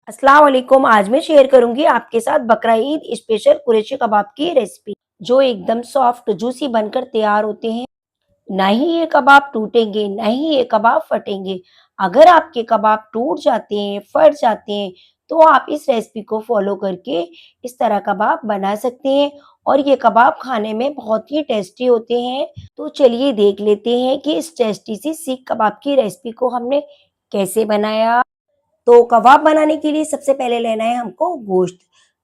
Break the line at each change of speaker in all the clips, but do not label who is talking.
अस्सलाम वालेकुम। आज मैं शेयर करूंगी आपके साथ बकरा ईद स्पेशल कुरैशी कबाब की रेसिपी जो एकदम सॉफ्ट जूसी बनकर तैयार होते हैं। ना ही ये कबाब टूटेंगे, ना ही ये कबाब फटेंगे। अगर आपके कबाब टूट जाते हैं, फट जाते हैं, तो आप इस रेसिपी को फॉलो करके इस तरह कबाब बना सकते हैं और ये कबाब खाने में बहुत ही टेस्टी होते हैं। तो चलिए देख लेते हैं कि इस टेस्टी सी सीख कबाब की रेसिपी को हमने कैसे बनाया। तो कबाब बनाने के लिए सबसे पहले लेना है हमको गोश्त।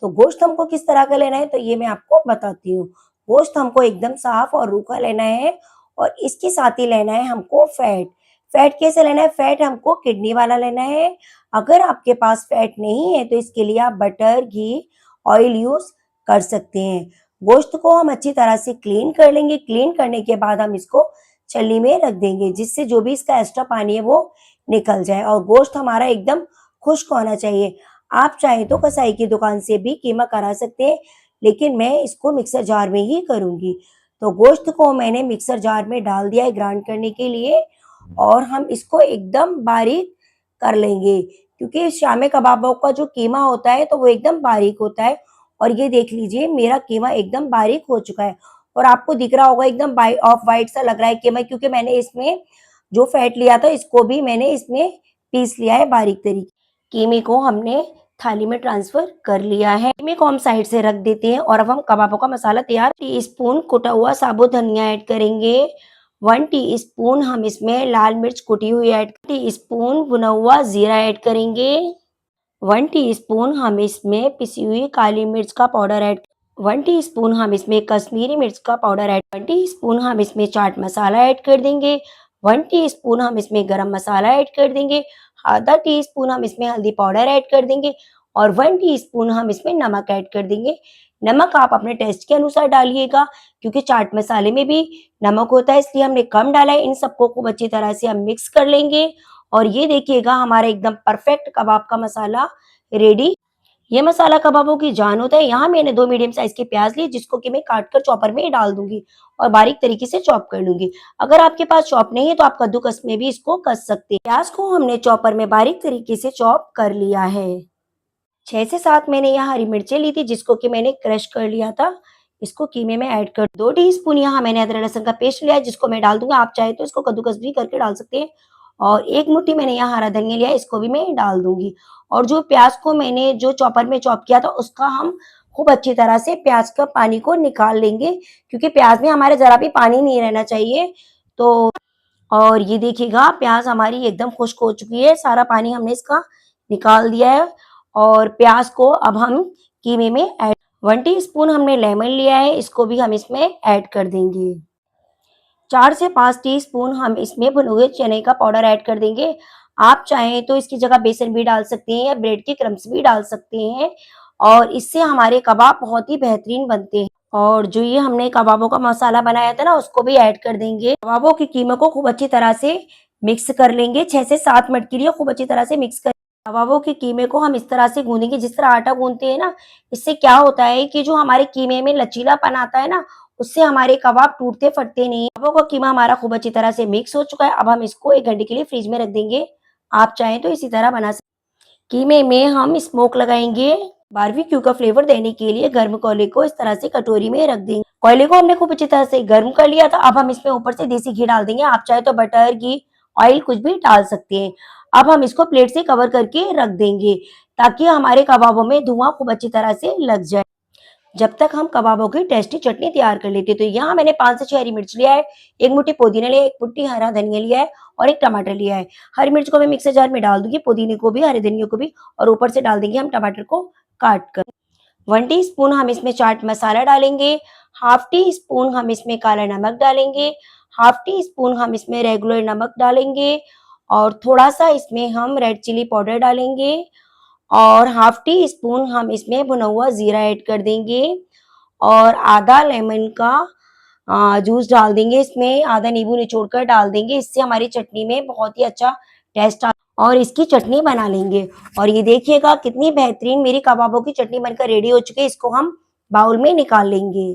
तो गोश्त हमको किस तरह का लेना है तो ये मैं आपको बताती हूँ। गोश्त हमको एकदम साफ और रूखा लेना है और इसके साथ ही लेना है हमको फैट। फैट कैसे लेना है? फैट हमको किडनी वाला लेना है। अगर आपके पास फैट नहीं है तो इसके लिए आप बटर, घी, ऑयल यूज कर सकते हैं। गोश्त को हम अच्छी तरह से क्लीन कर लेंगे। क्लीन करने के बाद हम इसको छलनी में रख देंगे जिससे जो भी इसका एक्स्ट्रा पानी है वो निकल जाए और गोश्त हमारा एकदम खुश्क होना चाहिए। आप चाहे तो कसाई की दुकान से भी कीमा करा सकते हैं, लेकिन मैं इसको मिक्सर जार में ही करूंगी। तो गोश्त को मैंने मिक्सर जार में डाल दिया है ग्राइंड करने के लिए और हम इसको एकदम बारीक कर लेंगे क्योंकि शामी कबाबों का जो कीमा होता है तो वो एकदम बारीक होता है। और ये देख लीजिए मेरा कीमा एकदम बारीक हो चुका है और आपको दिख रहा होगा एकदम ऑफ वाइट सा लग रहा है कीमा, क्योंकि मैंने इसमें जो फैट लिया था इसको भी मैंने इसमें पीस लिया है बारीक तरीके। कीमे को हमने थाली में ट्रांसफर कर लिया है। कीमे को हम साइड से रख देते हैं और अब हम कबाबों का मसाला तैयार। टीस्पून कुटा हुआ साबुत धनिया ऐड करेंगे। 1 टीस्पून हम इसमें लाल मिर्च कुटी हुई ऐड। टीस्पून भुना हुआ जीरा ऐड करेंगे। 1 टीस्पून हम इसमें पिसी हुई काली मिर्च का पाउडर ऐड। 1 टीस्पून हम इसमें कश्मीरी मिर्च का पाउडर ऐड। 1 टीस्पून हम इसमें चाट मसाला ऐड कर देंगे। 1 टीस्पून हम इसमें गरम मसाला ऐड कर देंगे। आधा टीस्पून हम इसमें हल्दी पाउडर ऐड कर देंगे और 1 टीस्पून हम इसमें नमक ऐड कर देंगे। नमक आप अपने टेस्ट के अनुसार डालिएगा क्योंकि चाट मसाले में भी नमक होता है, इसलिए हमने कम डाला है। इन सबको खूब अच्छी तरह से हम मिक्स कर लेंगे और ये देखिएगा हमारा एकदम परफेक्ट कबाब का मसाला रेडी। ये मसाला कबाबों की जान होता है। यहाँ मैंने 2 मीडियम साइज के प्याज लिए जिसको कि मैं काट कर चॉपर में डाल दूंगी और बारीक तरीके से चॉप कर लूंगी। अगर आपके पास चॉप नहीं है तो आप कद्दूकस में भी इसको कस सकते हैं। प्याज को हमने चॉपर में बारीक तरीके से चॉप कर लिया है। 6 से 7 मैंने यहाँ हरी मिर्चें ली थी जिसको कि मैंने क्रश कर लिया था। इसको कीमे में ऐड कर 2 टीस्पून यहाँ मैंने अदरक लहसुन का पेस्ट लिया है जिसको मैं डाल दूंगा। आप चाहे तो इसको कद्दूकस भी करके डाल सकते हैं। और 1 मुट्ठी मैंने यहाँ हरा धनिया लिया है, इसको भी मैं डाल दूंगी। और जो प्याज को मैंने जो चॉपर में चॉप किया था उसका हम खूब अच्छी तरह से प्याज का पानी को निकाल लेंगे क्योंकि प्याज में हमारे जरा भी पानी नहीं रहना चाहिए। तो और ये देखिएगा प्याज हमारी एकदम खुश्क हो चुकी है, सारा पानी हमने इसका निकाल दिया है। और प्याज को अब हम कीमे में ऐड। 1 टीस्पून हमने लेमन लिया है, इसको भी हम इसमें ऐड कर देंगे। 4 से 5 टीस्पून हम इसमें भुने हुए चने का पाउडर ऐड कर देंगे। आप चाहें तो इसकी जगह बेसन भी डाल सकते हैं या ब्रेड के क्रम्स भी डाल सकते हैं और इससे हमारे कबाब बहुत ही बेहतरीन बनते हैं। और जो ये हमने कबाबों का मसाला बनाया था ना उसको भी ऐड कर देंगे। कबाबों के कीमे को खूब अच्छी तरह से मिक्स कर लेंगे। 6 से 7 मिनट के लिए खूब अच्छी तरह से मिक्स कर। कबाबों के कीमे को हम इस तरह से गूंदेंगे जिस तरह आटा गूंदते हैं ना। इससे क्या होता है कि जो हमारे कीमे में लचीलापन आता है ना उससे हमारे कबाब टूटते फटते नहीं। कबाबों का कीमा हमारा खूब अच्छी तरह से मिक्स हो चुका है। अब हम इसको 1 घंटे के लिए फ्रिज में रख देंगे। आप चाहें तो इसी तरह बना सकते। कीमे में हम स्मोक लगाएंगे। बारबेक्यू का फ्लेवर देने के लिए गर्म कोयले को इस तरह से कटोरी में रख देंगे। कोयले को हमने खूब अच्छी तरह से गर्म कर लिया था। अब हम इसमें ऊपर से देसी घी डाल देंगे। आप चाहे तो बटर, घी, ऑयल कुछ भी डाल सकते हैं। अब हम इसको प्लेट से कवर करके रख देंगे ताकि हमारे कबाबों में धुआं खूब अच्छी तरह से लग जाए। जब तक हम कबाबों की टेस्टी चटनी तैयार कर लेते हैं तो यहाँ मैंने 5 से 6 हरी मिर्च लिया है, 1 मुट्ठी पुदीना लिया है, 1 मुट्ठी हरा धनिया लिया है और 1 टमाटर लिया है। हरी मिर्च को मैं मिक्सर जार में डाल दूंगी, पुदीने को भी, हरे धनिया को भी और ऊपर से डाल देंगे हम टमाटर को काट कर। 1 टीस्पून हम इसमें चाट मसाला डालेंगे। हाफ टी स्पून हम इसमें काला नमक डालेंगे। हाफ टी स्पून हम इसमें रेगुलर नमक डालेंगे और थोड़ा सा इसमें हम रेड चिली पाउडर डालेंगे और हाफ टी स्पून हम इसमें भुना हुआ जीरा ऐड कर देंगे और आधा लेमन का जूस डाल देंगे। इसमें आधा नींबू निचोड़ कर डाल देंगे। इससे हमारी चटनी में बहुत ही अच्छा टेस्ट और इसकी चटनी बना लेंगे। और ये देखिएगा कितनी बेहतरीन मेरी कबाबों की चटनी बनकर रेडी हो चुकी है। इसको हम बाउल में निकाल लेंगे।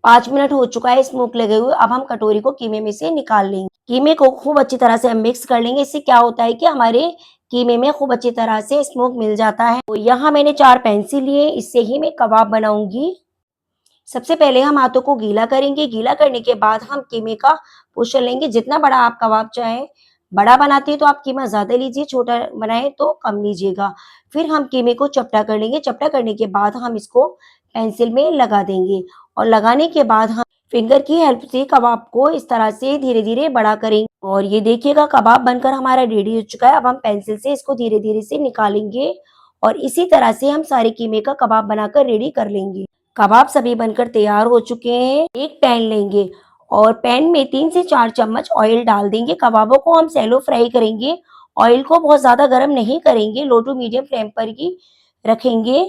5 मिनट हो चुका है स्मोक लगे हुए। अब हम कटोरी को कीमे में से निकाल लेंगे। कीमे को खूब अच्छी तरह से हम मिक्स कर लेंगे। इससे क्या होता है कि हमारे कीमे में खूब अच्छी तरह से स्मोक मिल जाता है। तो यहाँ मैंने 4 पेंसिल लिए, इससे ही मैं कबाब बनाऊंगी। सबसे पहले हम हाथों को गीला करेंगे। गीला करने के बाद हम कीमे का पोर्शन लेंगे। जितना बड़ा आप कबाब चाहें, बड़ा बनाते हैं तो आप कीमा ज्यादा लीजिए, छोटा बनाए तो कम लीजिएगा। फिर हम कीमे को चपटा कर लेंगे। चपटा करने के बाद हम इसको पेंसिल में लगा देंगे और लगाने के बाद हम फिंगर की हेल्प से कबाब को इस तरह से धीरे धीरे बड़ा करेंगे। और ये देखिएगा कबाब बनकर हमारा रेडी हो चुका है। अब हम पेंसिल से इसको धीरे धीरे से निकालेंगे और इसी तरह से हम सारे कीमे का कबाब बनाकर रेडी कर लेंगे। कबाब सभी बनकर तैयार हो चुके हैं। एक पैन लेंगे और पैन में 3 से 4 चम्मच ऑयल डाल देंगे। कबाबों को हम सैलो फ्राई करेंगे। ऑयल को बहुत ज्यादा गर्म नहीं करेंगे, लो टू मीडियम फ्लेम पर ही रखेंगे।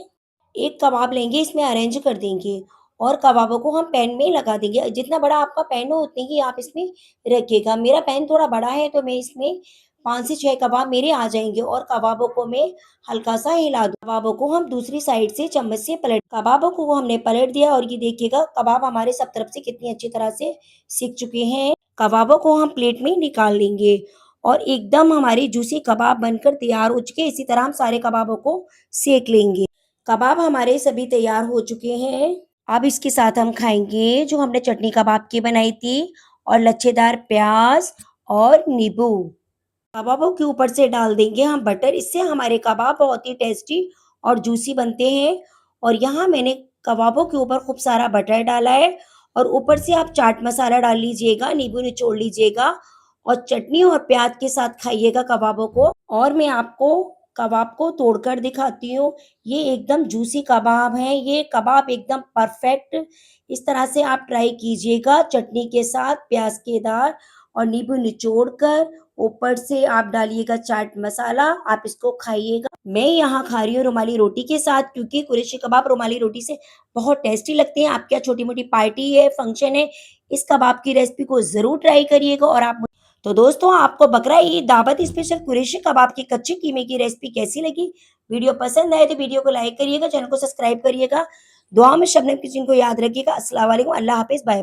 एक कबाब लेंगे, इसमें अरेंज कर देंगे और कबाबों को हम पैन में लगा देंगे। जितना बड़ा आपका पैन हो उतनी ही आप इसमें रखिएगा। मेरा पैन थोड़ा बड़ा है तो मैं इसमें 5 से 6 कबाब मेरे आ जाएंगे और कबाबों को मैं हल्का सा हिला दूं। कबाबों को हम दूसरी साइड से चम्मच से पलट, कबाबों को हमने पलट दिया और ये देखिएगा कबाब हमारे सब तरफ से कितनी अच्छी तरह से सीख चुके हैं। कबाबों को हम प्लेट में निकाल लेंगे और एकदम हमारी जूसी कबाब बनकर तैयार हो चुके हैं। इसी तरह हम सारे कबाबों को सेक लेंगे। कबाब हमारे सभी तैयार हो चुके हैं। अब इसके साथ हम खाएंगे जो हमने चटनी कबाब की बनाई थी और लच्छेदार प्याज और नींबू। कबाबों के ऊपर से डाल देंगे हम बटर। इससे हमारे कबाब बहुत ही टेस्टी और जूसी बनते हैं। और यहाँ मैंने कबाबों के ऊपर खूब सारा बटर डाला है और ऊपर से आप चाट मसाला डाल लीजिएगा, नींबू निचोड़ लीजिएगा और चटनी और प्याज के साथ खाइएगा कबाबों को। और मैं आपको कबाब को तोड़कर दिखाती हूँ। ये एकदम जूसी कबाब है। ये कबाब एकदम परफेक्ट। इस तरह से आप ट्राई कीजिएगा चटनी के साथ, प्याज के दार और नींबू निचोड़ कर ऊपर से आप डालिएगा चाट मसाला। आप इसको खाइएगा। मैं यहाँ खा रही हूँ रुमाली रोटी के साथ, क्योंकि कुरैशी कबाब रुमाली रोटी से बहुत टेस्टी लगते हैं। आपके यहाँ छोटी मोटी पार्टी है, फंक्शन है, इस कबाब की रेसिपी को जरूर ट्राई करिएगा। और आप तो दोस्तों, आपको बकरा ईद दावत स्पेशल कुरैशी कबाब की कच्चे कीमे की रेसिपी कैसी लगी? वीडियो पसंद आए तो वीडियो को लाइक करिएगा, चैनल को सब्सक्राइब करिएगा। दुआ में शबनम किचन को याद रखिएगा। अस्सलाम वालेकुम, अल्लाह हाफिज, बाय।